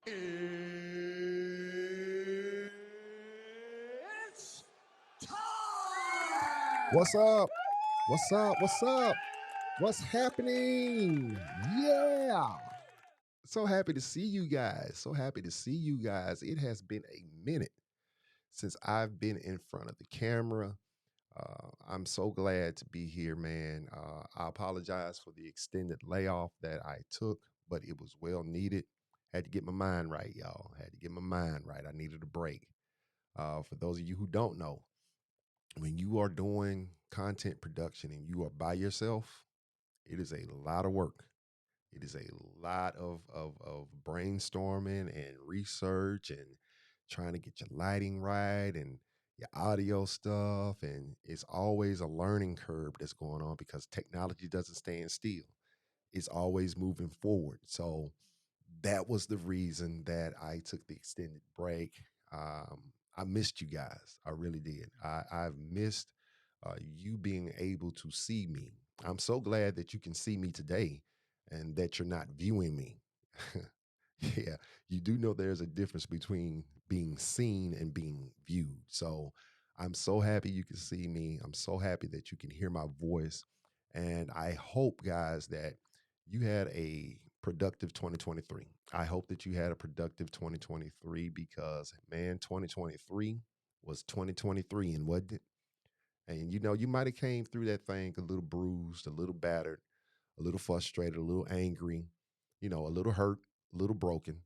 It's time! What's up? What's up? What's up? What's happening? Yeah. So happy to see you guys. So happy to see you guys. It has been a minute since I've been in front of the camera. I'm so glad to be here, man. I apologize for the extended layoff that I took, but it was well needed. Had to get my mind right, y'all. Had to get my mind right. I needed a break. For those of you who don't know, when you are doing content production and you are by yourself, it is a lot of work. It is a lot of brainstorming and research and trying to get your lighting right and your audio stuff. And it's always a learning curve that's going on because technology doesn't stand still. It's always moving forward. So that was the reason that I took the extended break. I missed you guys. I really did. I've missed you being able to see me. I'm so glad that you can see me today and that you're not viewing me. Yeah, you do know there's a difference between being seen and being viewed. So I'm so happy you can see me. I'm so happy that you can hear my voice. And I hope, guys, that you had a productive 2023. I hope that you had a productive 2023 because, man, 2023 was 2023 and wasn't it? And you might have came through that thing a little bruised, a little battered, a little frustrated, a little angry, a little hurt, a little broken.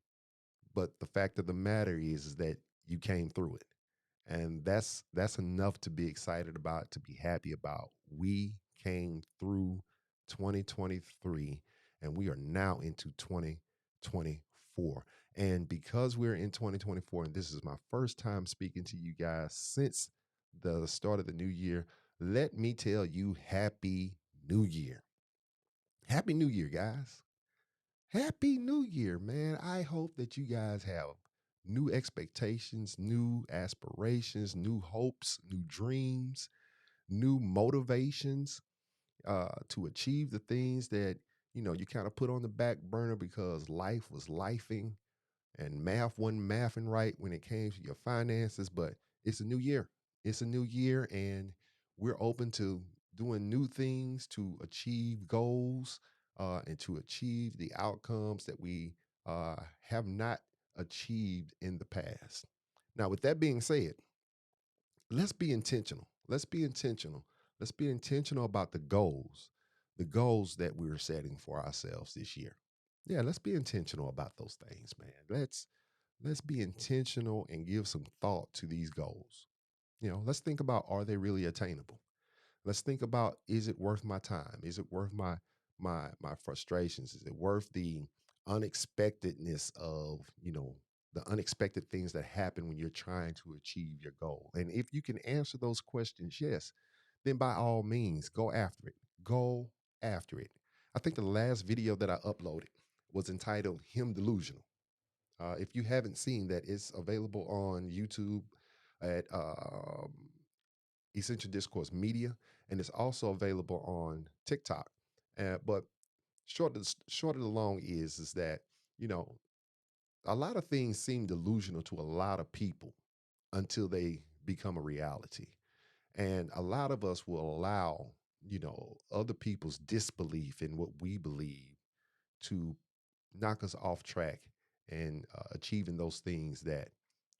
But the fact of the matter is that you came through it. And that's enough to be excited about, to be happy about. We came through 2023 and we are now into 2024. And because we're in 2024 and this is my first time speaking to you guys since the start of the new year, let me tell you happy new year. Happy new year, guys. Happy New Year, man. I hope that you guys have new expectations, new aspirations, new hopes, new dreams, new motivations to achieve the things that, you kind of put on the back burner because life was lifing and math wasn't mathing right when it came to your finances. But it's a new year. It's a new year, and we're open to doing new things to achieve goals and to achieve the outcomes that we have not achieved in the past. Now, with that being said, let's be intentional. Let's be intentional. Let's be intentional about the goals that we're setting for ourselves this year. Yeah, let's be intentional about those things, man. Let's be intentional and give some thought to these goals. Let's think about, are they really attainable? Let's think about, is it worth my time? Is it worth my frustrations? Is it worth the unexpectedness of, the unexpected things that happen when you're trying to achieve your goal? And if you can answer those questions, yes, then by all means, go after it. Go after it. I think the last video that I uploaded was entitled Him Delusional. If you haven't seen that, it's available on YouTube at Essential Discourse Media, and it's also available on TikTok. But short of the long is that you know a lot of things seem delusional to a lot of people until they become a reality, and a lot of us will allow other people's disbelief in what we believe to knock us off track and achieving those things that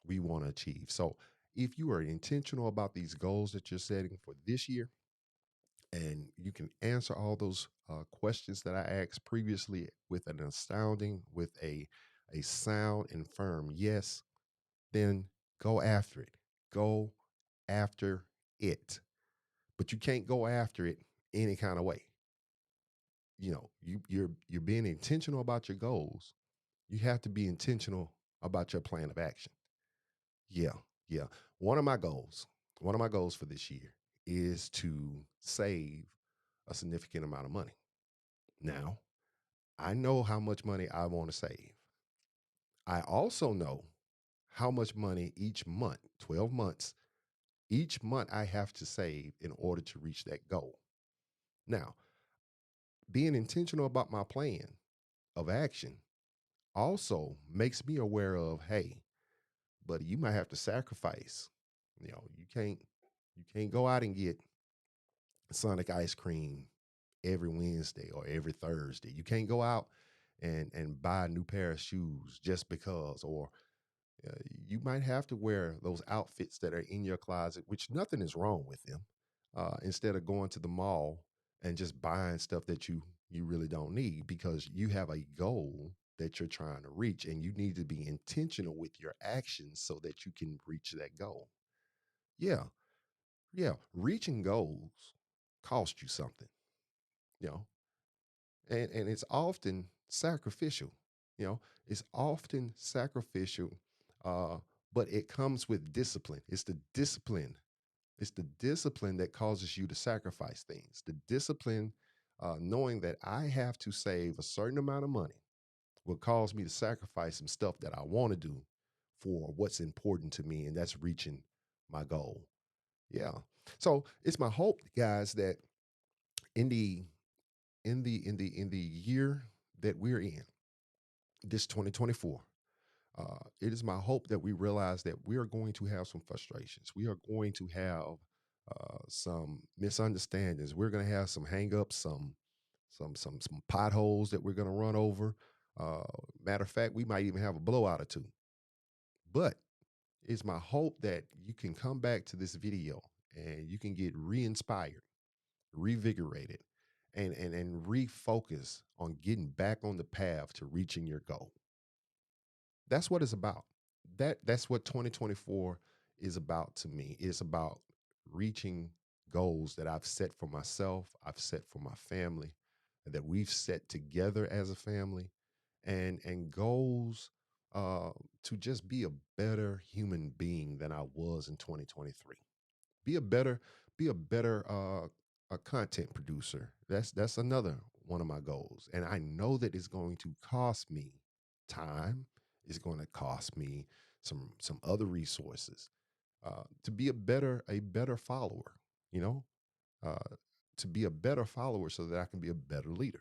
we want to achieve. So if you are intentional about these goals that you're setting for this year, and you can answer all those questions that I asked previously with an astounding, with a sound and firm yes, then go after it. Go after it. But you can't go after it any kind of way. You're being intentional about your goals. You have to be intentional about your plan of action. Yeah, yeah. One of my goals, one of my goals for this year is to save a significant amount of money. Now, I know how much money I want to save. I also know how much money each month, 12 months, each month I have to save in order to reach that goal. Now, being intentional about my plan of action, also makes me aware of, hey, buddy, you might have to sacrifice. You can't go out and get Sonic ice cream every Wednesday or every Thursday. You can't go out and buy a new pair of shoes just because, or uh, you might have to wear those outfits that are in your closet, which nothing is wrong with them. Instead of going to the mall and just buying stuff that you really don't need, because you have a goal that you're trying to reach, and you need to be intentional with your actions so that you can reach that goal. Yeah, yeah. Reaching goals cost you something, you know, and it's often sacrificial. It's often sacrificial, uh, but it comes with discipline. It's the discipline that causes you to sacrifice things. The discipline, knowing that I have to save a certain amount of money, will cause me to sacrifice some stuff that I want to do for what's important to me, and that's reaching my goal. Yeah. So it's my hope, guys, that in the year that we're in, this 2024, it is my hope that we realize that we are going to have some frustrations. We are going to have some misunderstandings. We're going to have some hangups, some potholes that we're going to run over. Uh, Matter of fact, we might even have a blowout or two. But it's my hope that you can come back to this video and you can get re-inspired, revigorated, and refocus on getting back on the path to reaching your goal. That's what it's about. That's what 2024 is about to me. It's about reaching goals that I've set for myself, I've set for my family, and that we've set together as a family, and goals uh, to just be a better human being than I was in 2023. Be a better, be a better a content producer. That's another one of my goals, and I know that it's going to cost me time. It's going to cost me some other resources to be a better follower. You know, uh, to be a better follower so that I can be a better leader.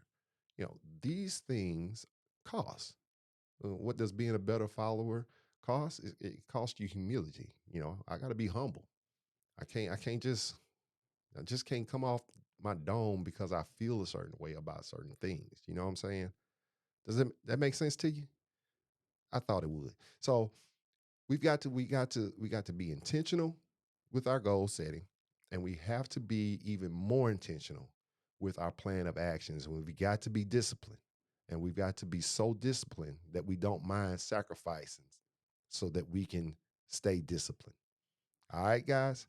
These things cost. What does being a better follower cost? It costs you humility. I got to be humble. I just can't come off my dome because I feel a certain way about certain things. You know what I'm saying? Does that make sense to you? I thought it would. So we got to be intentional with our goal setting, and we have to be even more intentional with our plan of actions. And we got to be disciplined, and we've got to be so disciplined that we don't mind sacrificing so that we can stay disciplined. All right, guys.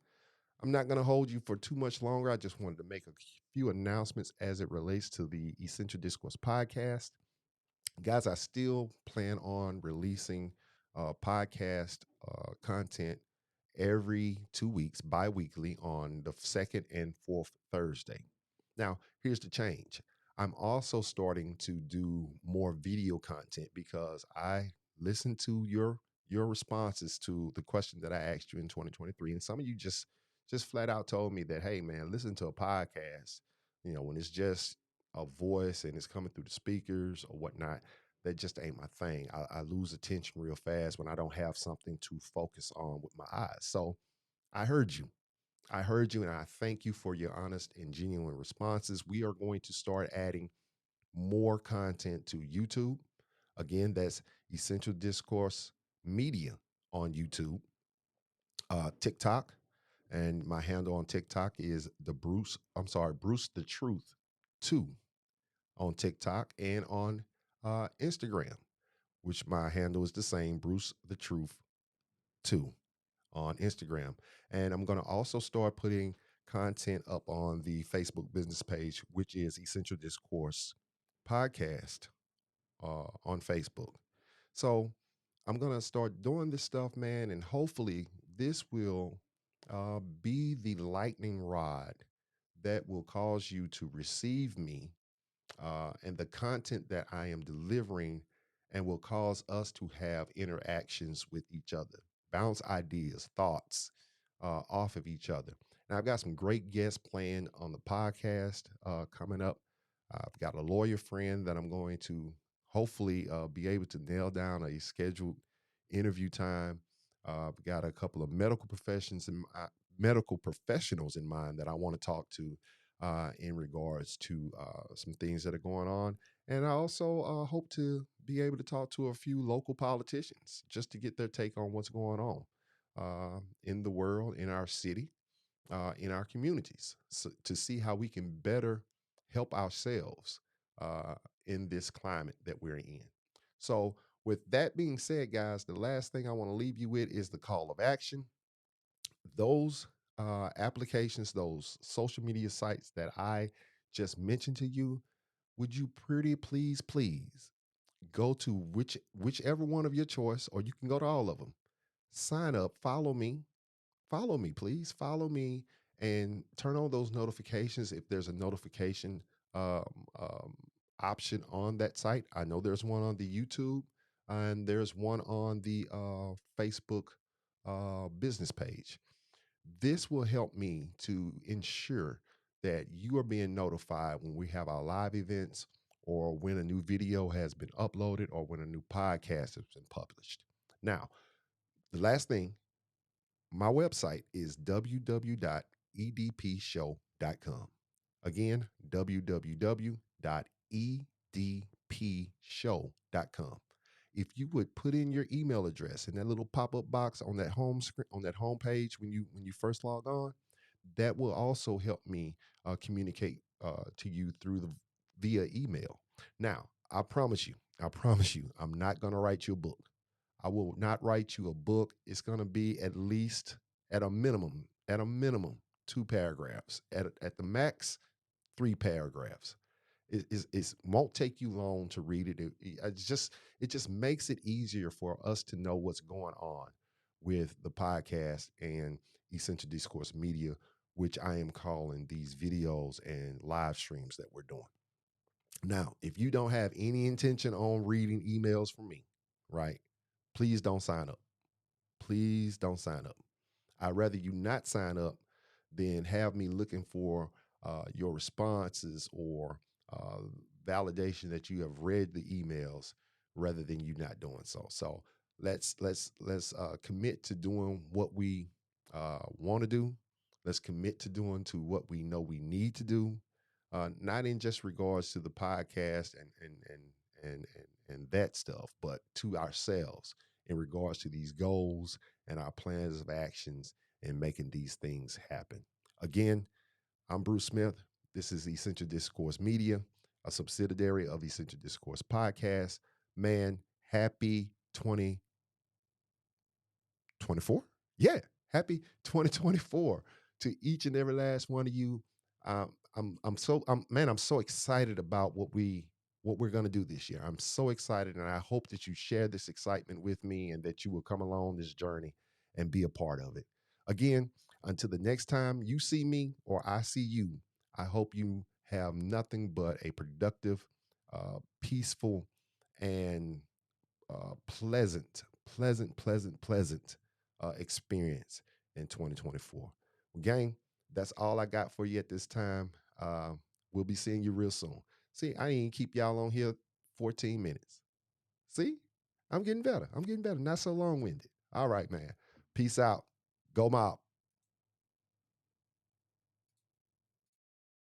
I'm not going to hold you for too much longer. I just wanted to make a few announcements as it relates to the Essential Discourse podcast. Guys, I still plan on releasing podcast content every 2 weeks, bi weekly, on the second and fourth Thursday. Now, here's the change. I'm also starting to do more video content because I listened to your responses to the question that I asked you in 2023, and some of you just flat out told me that, hey man, listen to a podcast. When it's just a voice and it's coming through the speakers or whatnot, that just ain't my thing. I lose attention real fast when I don't have something to focus on with my eyes. So I heard you. I heard you, and I thank you for your honest and genuine responses. We are going to start adding more content to YouTube. Again, that's Essential Discourse Media on YouTube, TikTok, and my handle on TikTok is Bruce the Truth 2 on TikTok, and on Instagram, which my handle is the same, Bruce the Truth 2 on Instagram. And I'm going to also start putting content up on the Facebook business page, which is Essential Discourse Podcast on Facebook. So I'm going to start doing this stuff, man, and hopefully this will be the lightning rod that will cause you to receive me and the content that I am delivering, and will cause us to have interactions with each other, bounce ideas, thoughts off of each other. And I've got some great guests playing on the podcast coming up. I've got a lawyer friend that I'm going to hopefully be able to nail down a scheduled interview time. We got a couple of medical professionals in mind that I want to talk to in regards to some things that are going on. And I also hope to be able to talk to a few local politicians just to get their take on what's going on in the world, in our city, in our communities, so, to see how we can better help ourselves uh, in this climate that we're in. So, with that being said, guys, the last thing I want to leave you with is the call of action. Those applications, those social media sites that I just mentioned to you, would you pretty please go to whichever one of your choice, or you can go to all of them. Sign up, follow me, please follow me, and turn on those notifications if there's a notification um, um, option on that site. I know there's one on the YouTube and there's one on the Facebook business page. This will help me to ensure that you are being notified when we have our live events, or when a new video has been uploaded, or when a new podcast has been published. Now, the last thing, my website is www.edpshow.com. Again, www.edpshow.com. If you would put in your email address in that little pop-up box on that home screen, on that home page when you first log on, that will also help me communicate to you through the via email. Now, I promise you, I'm not going to write you a book. I will not write you a book. It's going to be at least at a minimum, 2 paragraphs. At the max, 3 paragraphs. It won't take you long to read it. It just makes it easier for us to know what's going on with the podcast and Essential Discourse Media, which I am calling these videos and live streams that we're doing. Now, if you don't have any intention on reading emails from me, right, please don't sign up. Please don't sign up. I'd rather you not sign up than have me looking for your responses or uh, validation that you have read the emails rather than you not doing so. So let's commit to doing what we want to do. Let's commit to doing to what we know we need to do, not in just regards to the podcast and that stuff, but to ourselves in regards to these goals and our plans of actions and making these things happen. Again, I'm Bruce Smith. This is Essential Discourse Media, a subsidiary of Essential Discourse Podcast. Man, happy 2024. Yeah, happy 2024 to each and every last one of you. I'm so excited about what we're going to do this year. I'm so excited, and I hope that you share this excitement with me and that you will come along this journey and be a part of it. Again, until the next time you see me or I see you, I hope you have nothing but a productive, peaceful, and pleasant experience in 2024. Well, gang, that's all I got for you at this time. We'll be seeing you real soon. See, I ain't keep y'all on here 14 minutes. See, I'm getting better. I'm getting better. Not so long winded. All right, man. Peace out. Go Mob.